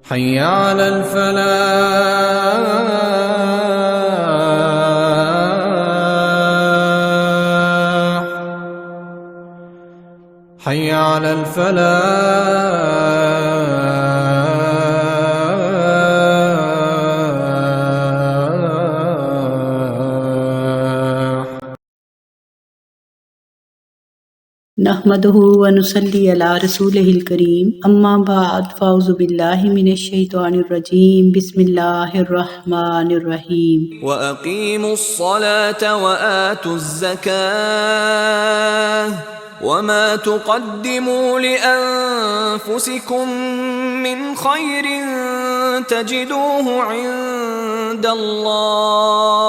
حي على الفلاح حي على الفلاح. نحمدہ و نصلی علی رسولہ الکریم، اما بعد فاعوذ باللہ من الشیطان الرجیم، بسم اللہ الرحمن الرحیم۔ وَأَقِيمُوا الصَّلَاةَ وَآتُوا الزَّكَاةَ وَمَا تُقَدِّمُوا لِأَنفُسِكُم مِّنْ خَيْرٍ تَجِدُوهُ عِندَ اللَّهِ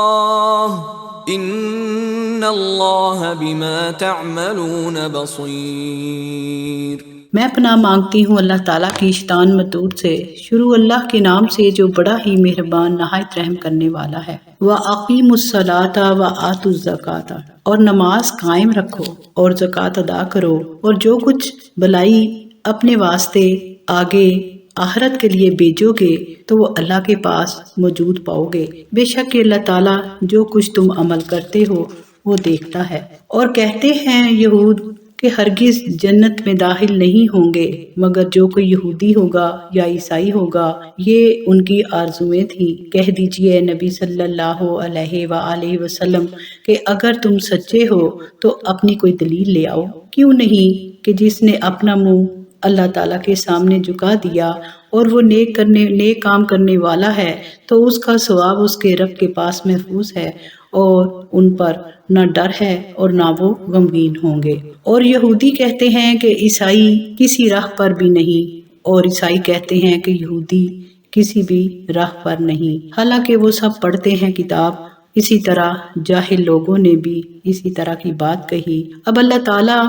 إِنَّ اللَّهَ بِمَا تَعْمَلُونَ بَصِيرٌ۔ میں پناہ مانگتی ہوں اللہ تعالیٰ کی شیطان مردود سے۔ شروع اللہ کے نام سے جو بڑا ہی مہربان نہایت رحم کرنے والا ہے۔ وَأَقِيمُوا الصَّلَاةَ وَآتُوا الزَّكَاةَ، اور نماز قائم رکھو اور زکوٰۃ ادا کرو، اور جو کچھ بلائی اپنے واسطے آگے آخرت کے لیے بیچو گے تو وہ اللہ کے پاس موجود پاؤ گے۔ بے شک اللہ تعالیٰ جو کچھ تم عمل کرتے ہو وہ دیکھتا ہے۔ اور کہتے ہیں یہود کہ ہرگز جنت میں داخل نہیں ہوں گے مگر جو کوئی یہودی ہوگا یا عیسائی ہوگا، یہ ان کی آرزویں تھیں۔ کہہ دیجئے اے نبی صلی اللہ علیہ وآلہ وسلم کہ اگر تم سچے ہو تو اپنی کوئی دلیل لے آؤ۔ کیوں نہیں کہ جس نے اپنا منہ اللہ تعالیٰ کے سامنے جھکا دیا اور وہ نیک کام کرنے والا ہے تو اس کا ثواب اس کے رب کے پاس محفوظ ہے، اور ان پر نہ ڈر ہے اور نہ وہ غمگین ہوں گے۔ اور یہودی کہتے ہیں کہ عیسائی کسی راہ پر بھی نہیں، اور عیسائی کہتے ہیں کہ یہودی کسی بھی راہ پر نہیں، حالانکہ وہ سب پڑھتے ہیں کتاب۔ اسی طرح جاہل لوگوں نے بھی اسی طرح کی بات کہی۔ اب اللہ تعالیٰ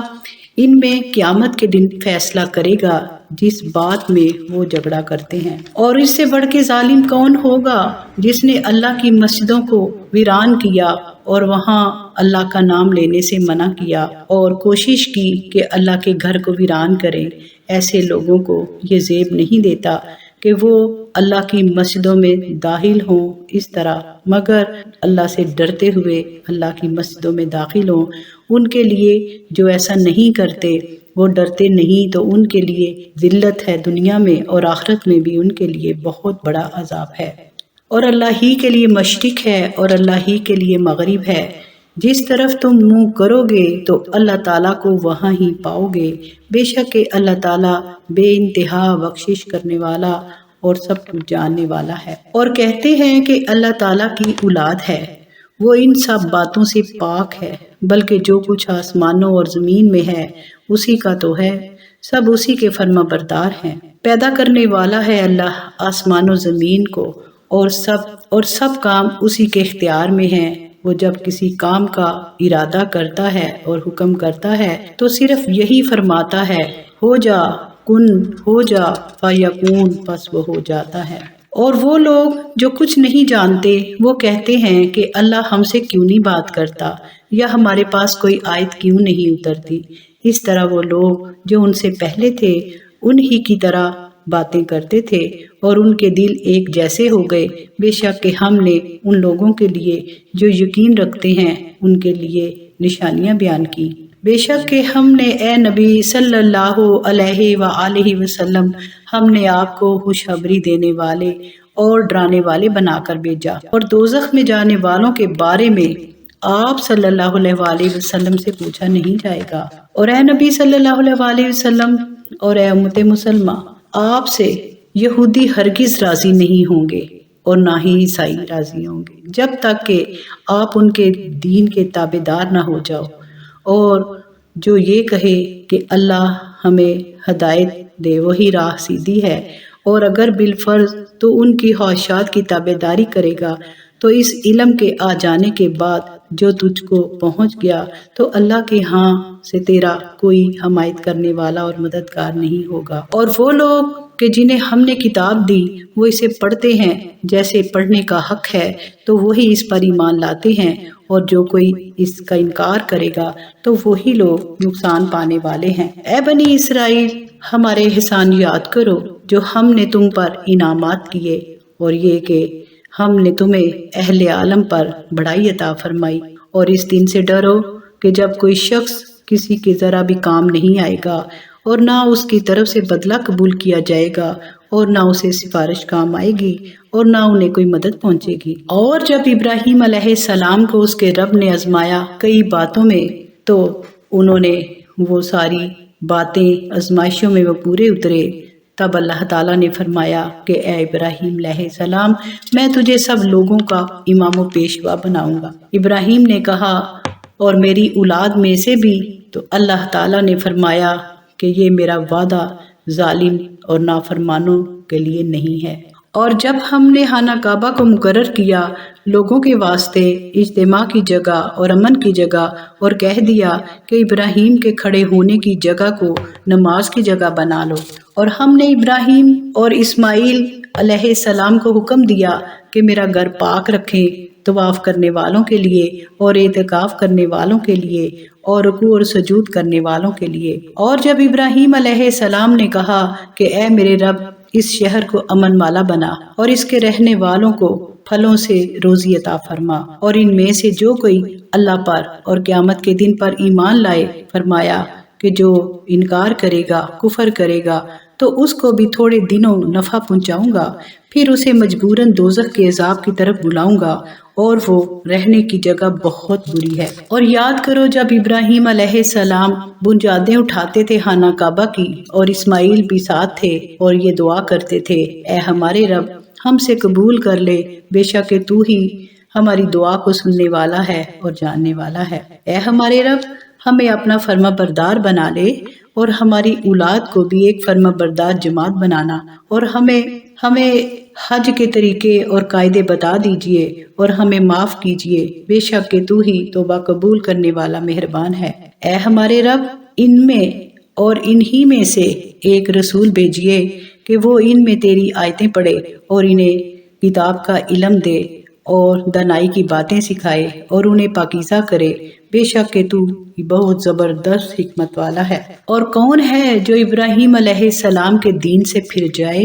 ان میں قیامت کے دن فیصلہ کرے گا جس بات میں وہ جھگڑا کرتے ہیں۔ اور اس سے بڑھ کے ظالم کون ہوگا جس نے اللہ کی مسجدوں کو ویران کیا اور وہاں اللہ کا نام لینے سے منع کیا اور کوشش کی کہ اللہ کے گھر کو ویران کریں۔ ایسے لوگوں کو یہ زیب نہیں دیتا کہ وہ اللہ کی مسجدوں میں داخل ہوں اس طرح، مگر اللہ سے ڈرتے ہوئے اللہ کی مسجدوں میں داخل ہوں۔ ان کے لیے جو ایسا نہیں کرتے، وہ ڈرتے نہیں، تو ان کے لیے ذلت ہے دنیا میں، اور آخرت میں بھی ان کے لیے بہت بڑا عذاب ہے۔ اور اللہ ہی کے لیے مشرق ہے اور اللہ ہی کے لیے مغرب ہے۔ جس طرف تم منہ کرو گے تو اللہ تعالیٰ کو وہاں ہی پاؤ گے۔ بے شک اللہ تعالیٰ بے انتہا بخشش کرنے والا اور سب کچھ جاننے والا ہے۔ اور کہتے ہیں کہ اللہ تعالیٰ کی اولاد ہے، وہ ان سب باتوں سے پاک ہے، بلکہ جو کچھ آسمانوں اور زمین میں ہے اسی کا تو ہے، سب اسی کے فرما بردار ہیں۔ پیدا کرنے والا ہے اللہ آسمان و زمین کو، اور سب کام اسی کے اختیار میں ہیں۔ وہ جب کسی کام کا ارادہ کرتا ہے اور حکم کرتا ہے تو صرف یہی فرماتا ہے، ہو جا، کن ہو جا، فیکون، پس وہ ہو جاتا ہے۔ اور وہ لوگ جو کچھ نہیں جانتے وہ کہتے ہیں کہ اللہ ہم سے کیوں نہیں بات کرتا، یا ہمارے پاس کوئی آیت کیوں نہیں اترتی۔ اس طرح وہ لوگ جو ان سے پہلے تھے انہی کی طرح باتیں کرتے تھے اور ان کے دل ایک جیسے ہو گئے۔ بے شک کہ ہم نے ان لوگوں کے لیے جو یقین رکھتے ہیں ان کے لیے نشانیاں بیان کی۔ بے شک کہ ہم نے اے نبی صلی اللہ علیہ وآلہ وسلم، ہم نے آپ کو خوشخبری دینے والے اور ڈرانے والے بنا کر بھیجا، اور دوزخ میں جانے والوں کے بارے میں آپ صلی اللہ علیہ وآلہ وسلم سے پوچھا نہیں جائے گا۔ اور اے نبی صلی اللہ علیہ وآلہ وسلم اور اے امت مسلمہ، آپ سے یہودی ہرگز راضی نہیں ہوں گے اور نہ ہی عیسائی راضی ہوں گے جب تک کہ آپ ان کے دین کے تابع دار نہ ہو جاؤ۔ اور جو یہ کہے کہ اللہ ہمیں ہدایت دے وہی راہ سیدھی ہے، اور اگر بالفرض تو ان کی خواہشات کی تابع داری کرے گا تو اس علم کے آ جانے کے بعد جو تجھ کو پہنچ گیا تو اللہ کے ہاں سے تیرا کوئی حمایت کرنے والا اور مددگار نہیں ہوگا۔ اور وہ لوگ کہ جنہیں ہم نے کتاب دی وہ اسے پڑھتے ہیں جیسے پڑھنے کا حق ہے تو وہی اس پر ایمان لاتے ہیں، اور جو کوئی اس کا انکار کرے گا تو وہی لوگ نقصان پانے والے ہیں۔ اے بنی اسرائیل، ہمارے احسان یاد کرو جو ہم نے تم پر انعامات کیے، اور یہ کہ ہم نے تمہیں اہل عالم پر بڑائی عطا فرمائی، اور اس دن سے ڈرو کہ جب کوئی شخص کسی کے ذرا بھی کام نہیں آئے گا، اور نہ اس کی طرف سے بدلہ قبول کیا جائے گا، اور نہ اسے سفارش کام آئے گی، اور نہ انہیں کوئی مدد پہنچے گی۔ اور جب ابراہیم علیہ السلام کو اس کے رب نے آزمایا کئی باتوں میں، تو انہوں نے وہ ساری باتیں آزمائشوں میں وہ پورے اترے۔ تب اللہ تعالیٰ نے فرمایا کہ اے ابراہیم علیہ السلام، میں تجھے سب لوگوں کا امام و پیشوا بناؤں گا۔ ابراہیم نے کہا اور میری اولاد میں سے بھی، تو اللہ تعالیٰ نے فرمایا کہ یہ میرا وعدہ ظالم اور نافرمانوں کے لیے نہیں ہے۔ اور جب ہم نے خانہ کعبہ کو مقرر کیا لوگوں کے واسطے اجتماع کی جگہ اور امن کی جگہ، اور کہہ دیا کہ ابراہیم کے کھڑے ہونے کی جگہ کو نماز کی جگہ بنا لو، اور ہم نے ابراہیم اور اسماعیل علیہ السلام کو حکم دیا کہ میرا گھر پاک رکھیں، طواف کرنے والوں کے لیے اور اعتکاف کرنے والوں کے لیے اور رکوع اور سجود کرنے والوں کے لیے۔ اور جب ابراہیم علیہ السلام نے کہا کہ اے میرے رب، اس شہر کو امن والا بنا، اور اس کے رہنے والوں کو پھلوں سے روزی عطا فرما، اور ان میں سے جو کوئی اللہ پر اور قیامت کے دن پر ایمان لائے، فرمایا کہ جو انکار کرے گا، کفر کرے گا، تو اس کو بھی تھوڑے دنوں نفع پہنچاؤں گا، پھر اسے مجبوراً دوزخ کے عذاب کی طرف بلاؤں گا، اور وہ رہنے کی جگہ بہت بری ہے۔ اور یاد کرو جب ابراہیم علیہ السلام بنیادیں اٹھاتے تھے خانہ کعبہ کی، اور اسماعیل بھی ساتھ تھے، اور یہ دعا کرتے تھے، اے ہمارے رب، ہم سے قبول کر لے، بے شک تو ہی ہماری دعا کو سننے والا ہے اور جاننے والا ہے۔ اے ہمارے رب، ہمیں اپنا فرما بردار بنا لے، اور ہماری اولاد کو بھی ایک فرما بردار جماعت بنانا، اور ہمیں حج کے طریقے اور قاعدے بتا دیجئے، اور ہمیں معاف کیجئے، بے شک کہ تو ہی توبہ قبول کرنے والا مہربان ہے۔ اے ہمارے رب، ان میں اور انہی میں سے ایک رسول بھیجئے کہ وہ ان میں تیری آیتیں پڑھے، اور انہیں کتاب کا علم دے، اور دانائی کی باتیں سکھائے، اور انہیں پاکیزہ کرے، بے شک کہ تو بہت زبردست حکمت والا ہے۔ اور کون ہے جو ابراہیم علیہ السلام کے دین سے پھر جائے،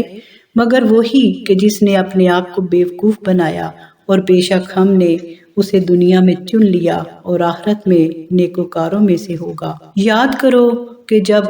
مگر وہی کہ جس نے اپنے آپ کو بیوقوف بنایا، اور بے شک ہم نے اسے دنیا میں چن لیا، اور آخرت میں نیکوکاروں میں سے ہوگا۔ یاد کرو کہ جب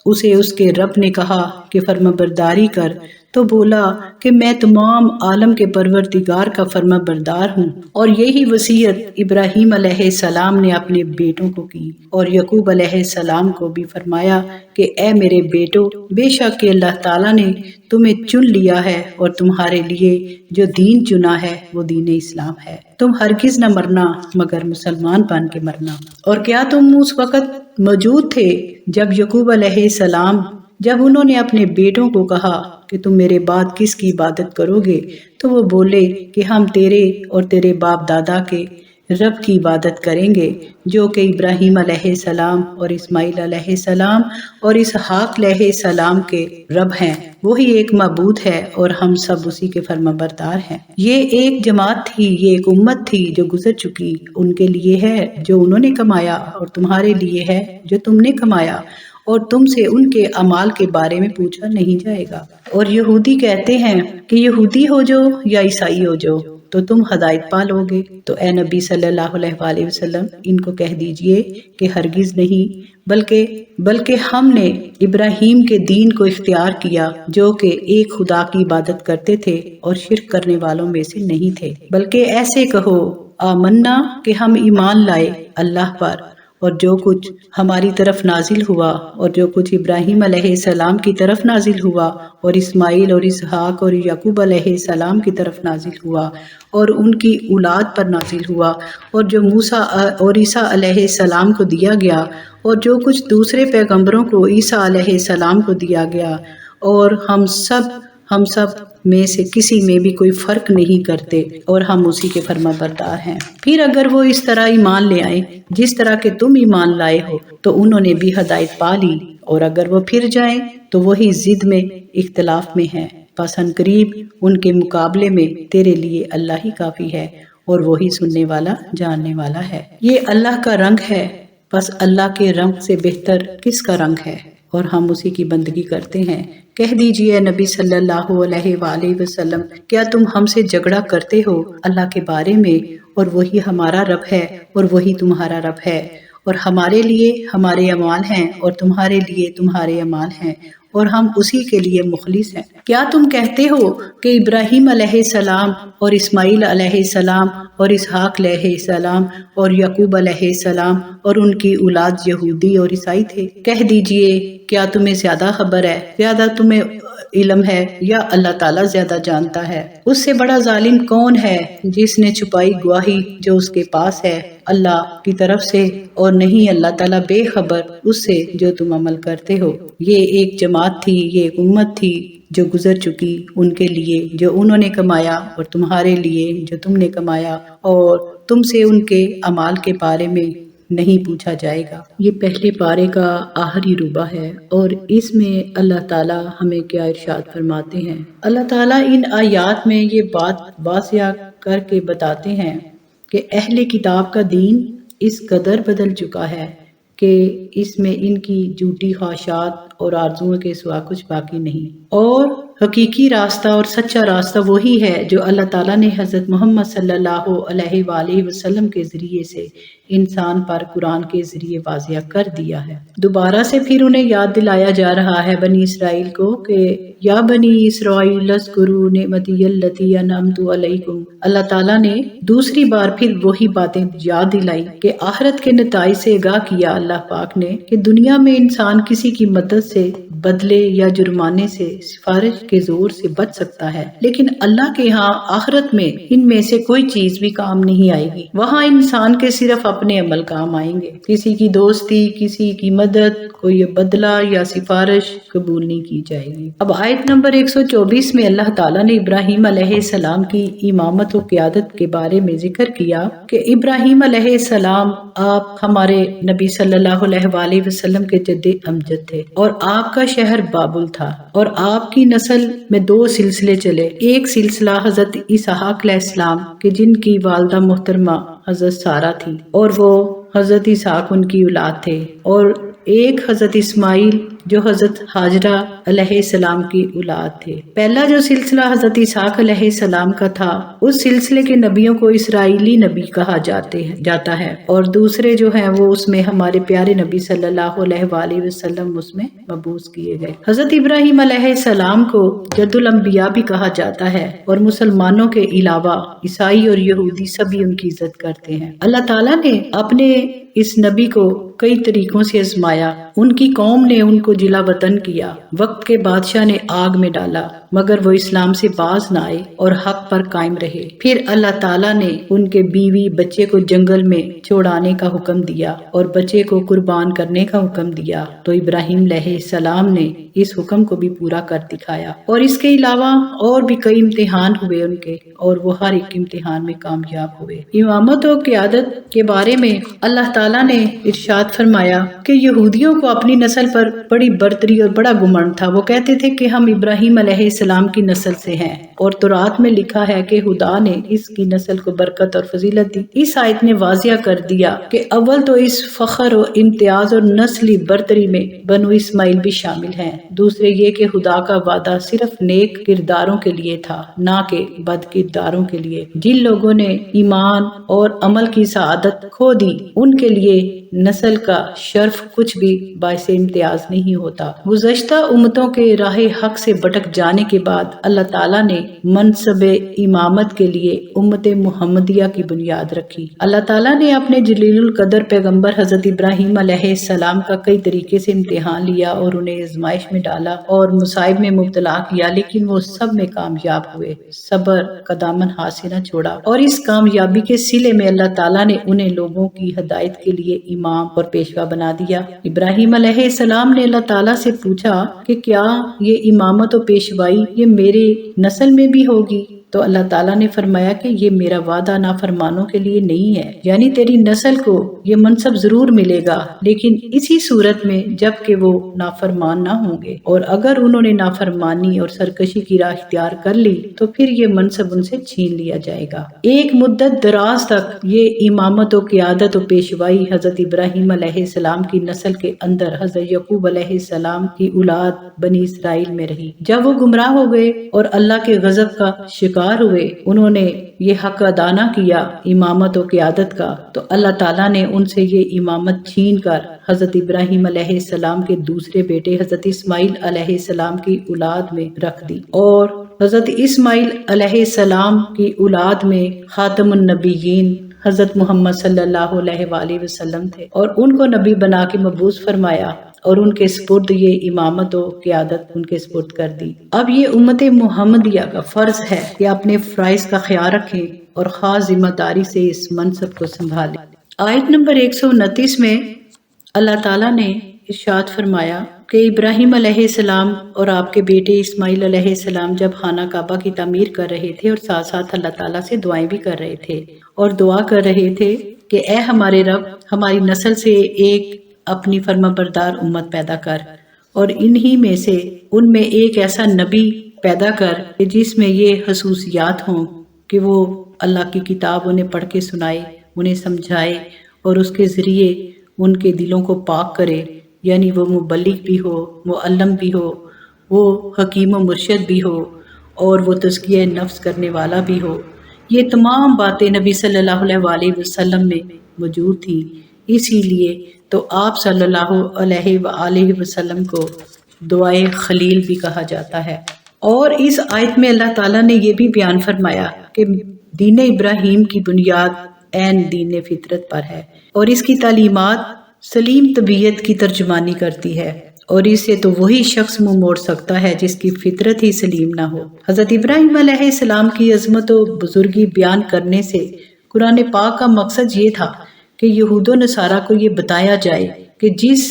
اسے اس کے رب نے کہا کہ فرما برداری کر، تو بولا کہ میں تمام عالم کے پروردگار کا فرما بردار ہوں۔ اور یہی وصیت ابراہیم علیہ السلام نے اپنے بیٹوں کو کی، اور یعقوب علیہ السلام کو بھی فرمایا کہ اے میرے بیٹو، بے شک کہ اللہ تعالیٰ نے تمہیں چن لیا ہے، اور تمہارے لیے جو دین چنا ہے وہ دین اسلام ہے۔ تم ہرگز نہ مرنا مگر مسلمان بن کے مرنا۔ اور کیا تم اس وقت موجود تھے جب یعقوب علیہ السلام، جب انہوں نے اپنے بیٹوں کو کہا کہ تم میرے بعد کس کی عبادت کرو گے، تو وہ بولے کہ ہم تیرے اور تیرے باپ دادا کے رب کی عبادت کریں گے، جو کہ ابراہیم علیہ السلام اور اسماعیل علیہ السلام اور اسحاق علیہ السلام کے رب ہیں، وہی ایک معبود ہے، اور ہم سب اسی کے فرما بردار ہیں۔ یہ ایک جماعت تھی، یہ ایک امت تھی جو گزر چکی، ان کے لیے ہے جو انہوں نے کمایا، اور تمہارے لیے ہے جو تم نے کمایا، اور تم سے ان کے اعمال کے بارے میں پوچھا نہیں جائے گا۔ اور یہودی کہتے ہیں کہ یہودی ہو جاؤ یا عیسائی ہو جاؤ تو تم ہدایت پا لو گے، تو اے نبی صلی اللہ علیہ وآلہ وسلم ان کو کہہ دیجئے کہ ہرگز نہیں، بلکہ ہم نے ابراہیم کے دین کو اختیار کیا، جو کہ ایک خدا کی عبادت کرتے تھے اور شرک کرنے والوں میں سے نہیں تھے، بلکہ ایسے کہو آمنا کہ ہم ایمان لائے اللہ پر، اور جو کچھ ہماری طرف نازل ہوا، اور جو کچھ ابراہیم علیہ السلام کی طرف نازل ہوا، اور اسماعیل اور اسحاق اور یعقوب علیہ السلام کی طرف نازل ہوا، اور ان کی اولاد پر نازل ہوا، اور جو موسیٰ اور عیسیٰ علیہ السلام کو دیا گیا، اور جو کچھ دوسرے پیغمبروں کو عیسیٰ علیہ السلام کو دیا گیا، اور ہم سب میں سے کسی میں بھی کوئی فرق نہیں کرتے، اور ہم اسی کے فرما بردار ہیں۔ پھر اگر وہ اس طرح ایمان لے آئیں جس طرح کہ تم ایمان لائے ہو، تو انہوں نے بھی ہدایت پا لی، اور اگر وہ پھر جائیں تو وہی ضد میں اختلاف میں ہیں، پس ان قریب ان کے مقابلے میں تیرے لیے اللہ ہی کافی ہے، اور وہی سننے والا جاننے والا ہے۔ یہ اللہ کا رنگ ہے، پس اللہ کے رنگ سے بہتر کس کا رنگ ہے؟ اور ہم اسی کی بندگی کرتے ہیں۔ کہہ دیجئے نبی صلی اللہ علیہ وآلہ وسلم، کیا تم ہم سے جھگڑا کرتے ہو اللہ کے بارے میں، اور وہی ہمارا رب ہے اور وہی تمہارا رب ہے، اور ہمارے لیے ہمارے اعمال ہیں اور تمہارے لیے تمہارے اعمال ہیں، اور ہم اسی کے لیے مخلص ہیں۔ کیا تم کہتے ہو کہ ابراہیم علیہ السلام اور اسماعیل علیہ السلام اور اسحاق علیہ السلام اور یعقوب علیہ السلام اور ان کی اولاد یہودی اور عیسائی تھے؟ کہہ دیجئے کیا تمہیں زیادہ خبر ہے، زیادہ تمہیں علم ہے، یا اللہ تعالیٰ زیادہ جانتا ہے؟ اس سے بڑا ظالم کون ہے جس نے چھپائی گواہی جو اس کے پاس ہے اللہ کی طرف سے، اور نہیں اللہ تعالیٰ بے خبر اس سے جو تم عمل کرتے ہو۔ یہ ایک جماعت تھی، یہ ایک امت تھی جو گزر چکی، ان کے لیے جو انہوں نے کمایا اور تمہارے لیے جو تم نے کمایا، اور تم سے ان کے اعمال کے بارے میں نہیں پوچھا جائے گا۔ یہ پہلے پارے کا آخری ربع ہے، اور اس میں اللہ تعالیٰ ہمیں کیا ارشاد فرماتے ہیں۔ اللہ تعالیٰ ان آیات میں یہ بات واضح کر کے بتاتے ہیں کہ اہل کتاب کا دین اس قدر بدل چکا ہے کہ اس میں ان کی جھوٹی خواہشات اور آرزوؤں کے سوا کچھ باقی نہیں، اور حقیقی راستہ اور سچا راستہ وہی ہے جو اللہ تعالیٰ نے حضرت محمد صلی اللہ علیہ وآلہ وسلم کے ذریعے سے انسان پر قرآن کے ذریعے واضح کر دیا ہے۔ دوبارہ سے پھر انہیں یاد دلایا جا رہا ہے بنی اسرائیل کو کہ یا بنی اسرائیل اذکروا نعمتی التی انعمت علیکم۔ اللہ تعالیٰ نے دوسری بار پھر وہی باتیں یاد دلائی کہ آخرت کے نتائج سے آگاہ کیا اللہ پاک نے کہ دنیا میں انسان کسی کی مدد سے، بدلے یا جرمانے سے، سفارش کے زور سے بچ سکتا ہے، لیکن اللہ کے ہاں آخرت میں ان میں سے کوئی چیز بھی کام نہیں آئے گی۔ وہاں انسان کے صرف اپنے عمل کام آئیں گے، کسی کی دوستی، کسی کی مدد، کوئی بدلہ یا سفارش قبول نہیں کی جائے گی۔ اب آیت نمبر 124 میں اللہ تعالیٰ نے ابراہیم علیہ السلام کی امامت و قیادت کے بارے میں ذکر کیا کہ ابراہیم علیہ السلام آپ ہمارے نبی صلی اللہ علیہ وآلہ وسلم کے جد امجد تھے، اور آپ کا شہر بابل تھا، اور آپ کی نسل میں 2 سلسلے چلے۔ ایک سلسلہ حضرت اسحاق علیہ السلام کے جن کی والدہ محترمہ حضرت سارہ تھی، اور وہ حضرت اسحاق ان کی اولاد تھے، اور ایک حضرت اسماعیل جو حضرت ہاجرہ علیہ السلام کی اولاد تھے۔ پہلا جو سلسلہ حضرت اسحاق علیہ السلام کا تھا، اس سلسلے کے نبیوں کو اسرائیلی نبی کہا جاتا ہے، اور دوسرے جو ہیں وہ اس میں ہمارے پیارے نبی صلی اللہ علیہ وآلہ وسلم اس میں مبعوث کیے گئے۔ حضرت ابراہیم علیہ السلام کو جد الانبیاء بھی کہا جاتا ہے، اور مسلمانوں کے علاوہ عیسائی اور یہودی سبھی ان کی عزت کرتے ہیں۔ اللہ تعالیٰ نے اپنے اس نبی کو کئی طریقوں سے آزمایا۔ ان کی قوم نے ان کو جلا وطن کیا، وقت کے بادشاہ نے آگ میں ڈالا، مگر وہ اسلام سے باز نہ آئے اور حق پر قائم رہے۔ پھر اللہ تعالیٰ نے ان کے بیوی بچے کو جنگل میں چھوڑانے کا حکم دیا اور بچے کو قربان کرنے کا حکم دیا، تو ابراہیم علیہ السلام نے اس حکم کو بھی پورا کر دکھایا، اور اس کے علاوہ اور بھی کئی امتحان ہوئے ان کے، اور وہ ہر ایک امتحان میں کامیاب ہوئے۔ امامت و قیادت کے بارے میں اللہ تعالیٰ نے ارشاد فرمایا کہ یہودیوں کو اپنی نسل پر بڑی برتری اور بڑا گمنڈ تھا۔ وہ کہتے تھے کہ ہم ابراہیم علیہ السلام کی نسل سے ہیں، اور تورات میں لکھا ہے کہ خدا نے اس کی نسل کو برکت اور فضیلت دی۔ اس آیت نے واضح کر دیا کہ اول تو اس فخر و امتیاز اور نسلی برتری میں بنو اسماعیل بھی شامل ہیں، دوسرے یہ کہ خدا کا وعدہ صرف نیک کرداروں کے لیے تھا، نہ کہ بد کرداروں کے لیے۔ جن لوگوں نے ایمان اور عمل کی سعادت کھو دی، ان کے لیے نسل کا شرف کچھ بھی باعث امتیاز نہیں ہوتا۔ گزشتہ امتوں کے راہ حق سے بھٹک جانے کے بعد اللہ تعالیٰ نے منصب امامت کے لیے امت محمدیہ کی بنیاد رکھی۔ اللہ تعالیٰ نے اپنے جلیل القدر پیغمبر حضرت ابراہیم علیہ السلام کا کئی طریقے سے امتحان لیا اور انہیں آزمائش میں ڈالا اور مصائب میں مبتلا کیا، لیکن وہ سب میں کامیاب ہوئے، صبر کا دامن ہاتھ سے نہ چھوڑا، اور اس کامیابی کے صلے میں اللہ تعالیٰ نے انہیں لوگوں کی ہدایت کے لیے امام اور پیشوا بنا دیا۔ ابراہیم علیہ السلام نے اللہ تعالیٰ سے پوچھا کہ کیا یہ امامت و پیشوائی یہ میرے نسل میں بھی ہوگی؟ تو اللہ تعالیٰ نے فرمایا کہ یہ میرا وعدہ نافرمانوں کے لیے نہیں ہے، یعنی تیری نسل کو یہ منصب ضرور ملے گا، لیکن اسی صورت میں جب کہ وہ نافرمان نہ ہوں گے، اور اگر انہوں نے نافرمانی اور سرکشی کی راہ اختیار کر لی تو پھر یہ منصب ان سے چھین لیا جائے گا۔ ایک مدت دراز تک یہ امامت و قیادت و پیشوائی حضرت ابراہیم علیہ السلام کی نسل کے اندر حضرت یعقوب علیہ السلام کی اولاد بنی اسرائیل میں رہی۔ جب وہ گمراہ ہو گئے اور اللہ کے غضب کا شکار ہوئے، انہوں نے یہ حق ادا نہ کیا امامت و قیادت کا، تو اللہ تعالیٰ نے ان سے یہ امامت چھین کر حضرت ابراہیم علیہ السلام کے دوسرے بیٹے حضرت اسماعیل علیہ السلام کی اولاد میں رکھ دی، اور حضرت اسماعیل علیہ السلام کی اولاد میں خاتم النبیین حضرت محمد صلی اللہ علیہ وآلہ وسلم تھے، اور ان کو نبی بنا کے مبعوث فرمایا اور ان کے سپرد یہ امامت و قیادت ان کے سپرد کر دی۔ اب یہ امت محمدیہ کا فرض ہے کہ اپنے فرائض کا خیال رکھیں اور خاص ذمہ داری سے اس منصب کو سنبھالیں۔ آیت نمبر 129 میں اللہ تعالیٰ نے ارشاد فرمایا کہ ابراہیم علیہ السلام اور آپ کے بیٹے اسماعیل علیہ السلام جب خانہ کعبہ کی تعمیر کر رہے تھے اور ساتھ ساتھ اللہ تعالیٰ سے دعائیں بھی کر رہے تھے اور دعا کر رہے تھے کہ اے ہمارے رب، ہماری نسل سے ایک اپنی فرما بردار امت پیدا کر، اور انہی میں سے ان میں ایک ایسا نبی پیدا کر کہ جس میں یہ خصوصیات ہوں کہ وہ اللہ کی کتاب انہیں پڑھ کے سنائے، انہیں سمجھائے اور اس کے ذریعے ان کے دلوں کو پاک کرے، یعنی وہ مبلغ بھی ہو، معلم بھی ہو، وہ حکیم و مرشد بھی ہو، اور وہ تزکیہ نفس کرنے والا بھی ہو۔ یہ تمام باتیں نبی صلی اللہ علیہ وسلم میں موجود تھیں، اسی لیے تو آپ صلی اللہ علیہ وآلہ وسلم کو دعائے خلیل بھی کہا جاتا ہے۔ اور اس آیت میں اللہ تعالیٰ نے یہ بھی بیان فرمایا کہ دین ابراہیم کی بنیاد عین دین فطرت پر ہے، اور اس کی تعلیمات سلیم طبیعت کی ترجمانی کرتی ہے، اور اسے تو وہی شخص منہ موڑ سکتا ہے جس کی فطرت ہی سلیم نہ ہو۔ حضرت ابراہیم علیہ السلام کی عظمت و بزرگی بیان کرنے سے قرآن پاک کا مقصد یہ تھا کہ یہود و نصارہ کو یہ بتایا جائے کہ جس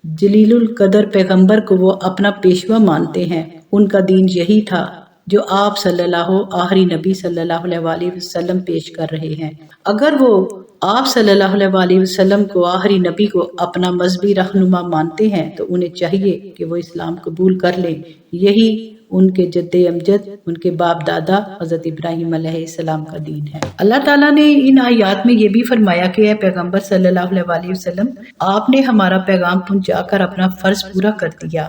جلیل القدر پیغمبر کو وہ اپنا پیشوا مانتے ہیں، ان کا دین یہی تھا جو آپ صلی اللہ آخری نبی صلی اللہ علیہ وآلہ وسلم پیش کر رہے ہیں۔ اگر وہ آپ صلی اللہ علیہ وآلہ وسلم کو آخری نبی کو اپنا مذہبی رہنما مانتے ہیں تو انہیں چاہیے کہ وہ اسلام قبول کر لیں۔ یہی ان کے جد امجد، ان کے باپ دادا حضرت ابراہیم علیہ السلام کا دین ہے۔ اللہ تعالیٰ نے ان آیات میں یہ بھی فرمایا کہ اے پیغمبر صلی اللہ علیہ وآلہ وسلم، آپ نے ہمارا پیغام پہنچا کر اپنا فرض پورا کر دیا۔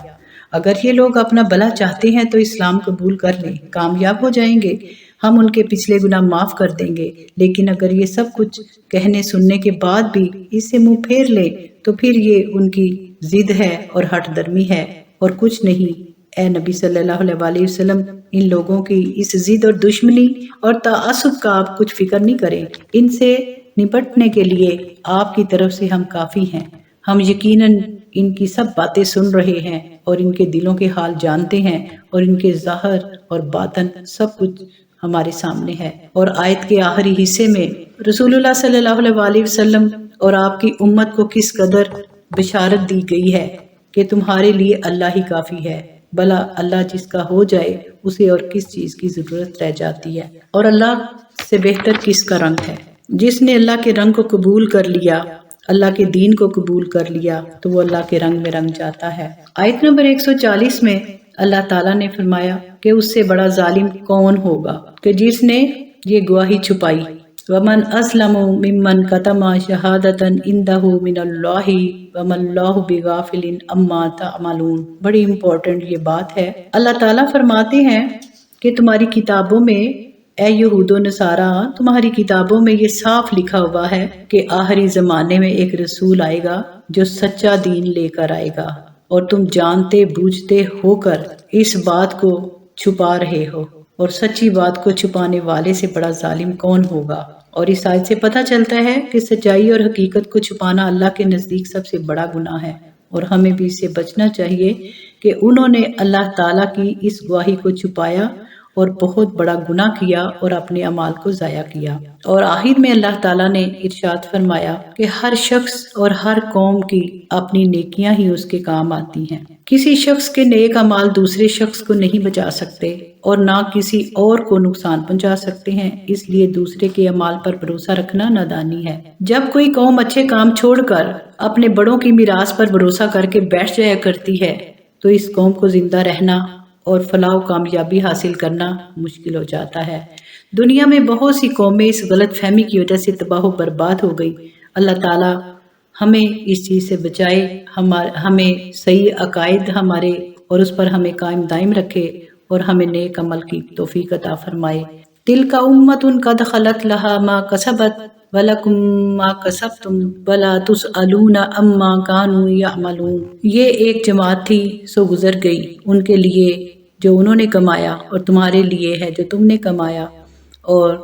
اگر یہ لوگ اپنا بھلا چاہتے ہیں تو اسلام قبول کر لیں، کامیاب ہو جائیں گے، ہم ان کے پچھلے گناہ معاف کر دیں گے۔ لیکن اگر یہ سب کچھ کہنے سننے کے بعد بھی اس سے منہ پھیر لیں تو پھر یہ ان کی ضد ہے اور ہٹ درمی ہے اور کچھ نہیں۔ اے نبی صلی اللہ علیہ وآلہ وسلم، ان لوگوں کی اس ضد اور دشمنی اور تعصب کا آپ کچھ فکر نہیں کریں، ان سے نپٹنے کے لیے آپ کی طرف سے ہم کافی ہیں۔ ہم یقیناً ان کی سب باتیں سن رہے ہیں اور ان کے دلوں کے حال جانتے ہیں، اور ان کے ظاہر اور باطن سب کچھ ہمارے سامنے ہے۔ اور آیت کے آخری حصے میں رسول اللہ صلی اللہ علیہ وآلہ وسلم اور آپ کی امت کو کس قدر بشارت دی گئی ہے کہ تمہارے لیے اللہ ہی کافی ہے، بھلا اللہ جس کا ہو جائے اسے اور کس چیز کی ضرورت رہ جاتی ہے، اور اللہ سے بہتر کس کا رنگ ہے۔ جس نے اللہ کے رنگ کو قبول کر لیا، اللہ کے دین کو قبول کر لیا، تو وہ اللہ کے رنگ میں رنگ جاتا ہے۔ آیت نمبر 140 میں اللہ تعالیٰ نے فرمایا کہ اس سے بڑا ظالم کون ہوگا کہ جس نے یہ گواہی چھپائی۔ وَمَنْ أَظْلَمُ مِمَّنْ كَتَمَ شَهَادَةً عِنْدَهُ مِنَ اللَّهِ وَمَا اللَّهُ بِغَافِلٍ عَمَّا تَعْمَلُونَ۔ بڑی امپورٹنٹ یہ بات ہے۔ اللہ تعالیٰ فرماتے ہیں کہ تمہاری کتابوں میں، اے یہود و نصارہ، تمہاری کتابوں میں یہ صاف لکھا ہوا ہے کہ آخری زمانے میں ایک رسول آئے گا جو سچا دین لے کر آئے گا، اور تم جانتے بوجھتے ہو کر اس بات کو چھپا رہے ہو، اور سچی بات کو چھپانے والے سے بڑا ظالم کون ہوگا۔ اور اس آیت سے پتہ چلتا ہے کہ سچائی اور حقیقت کو چھپانا اللہ کے نزدیک سب سے بڑا گناہ ہے، اور ہمیں بھی اس سے بچنا چاہیے کہ انہوں نے اللہ تعالیٰ کی اس گواہی کو چھپایا اور بہت بڑا گناہ کیا اور اپنے اعمال کو ضائع کیا۔ اور آخر میں اللہ تعالیٰ نے ارشاد فرمایا کہ ہر شخص اور ہر قوم کی اپنی نیکیاں ہی اس کے کام آتی ہیں۔ کسی شخص کے نیک اعمال دوسرے شخص کو نہیں بچا سکتے اور نہ کسی اور کو نقصان پہنچا سکتے ہیں، اس لیے دوسرے کے اعمال پر بھروسہ رکھنا نادانی ہے۔ جب کوئی قوم اچھے کام چھوڑ کر اپنے بڑوں کی میراث پر بھروسہ کر کے بیٹھ جایا کرتی ہے تو اس قوم کو زندہ رہنا اور فلاح و کامیابی حاصل کرنا مشکل ہو جاتا ہے۔ دنیا میں بہت سی قومیں اس غلط فہمی کی وجہ سے تباہ و برباد ہو گئی۔ اللہ تعالیٰ ہمیں اس چیز سے بچائے، ہمیں صحیح عقائد ہمارے اور اس پر ہمیں قائم دائم رکھے اور ہمیں نیک عمل کی توفیق عطا فرمائے۔ تلک امۃ قد خلت لہا ما کسبت وَلَكُمْ مَا كَسَبْتُمْ وَلَا تُسْأَلُونَ عَمَّا كَانُوا يَعْمَلُونَ۔ یہ ایک جماعت تھی سو گزر گئی، ان کے لیے جو انہوں نے کمایا اور تمہارے لیے ہے جو تم نے کمایا، اور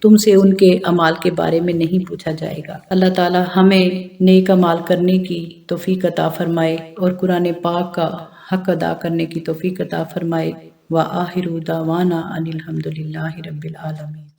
تم سے ان کے اعمال کے بارے میں نہیں پوچھا جائے گا۔ اللہ تعالی ہمیں نیک اعمال کرنے کی توفیق عطا فرمائے اور قرآن پاک کا حق ادا کرنے کی توفیق عطا فرمائے۔ وآخر دعوانا ان الحمد للہ رب العالمین۔